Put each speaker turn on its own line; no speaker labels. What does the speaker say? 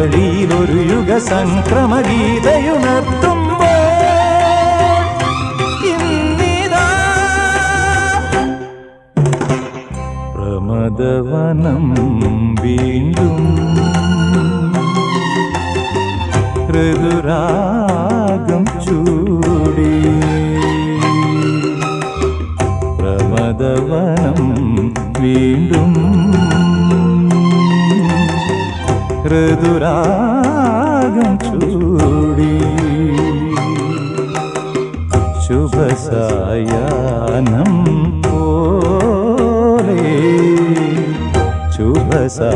വഴിയിലൊരു യുഗ സംക്രമഗീതയുണർത്തുമ്പോൾ ഇന്നിതാ പ്രമദവനം വീണ്ടും ഋതുരാഗം ചൂടി പ്രമദവനം വീണ്ടും ഋതുരാഗം ചൂടി ശുഭസായാഹ്നം പോലെ ശുഭസായാഹ്നം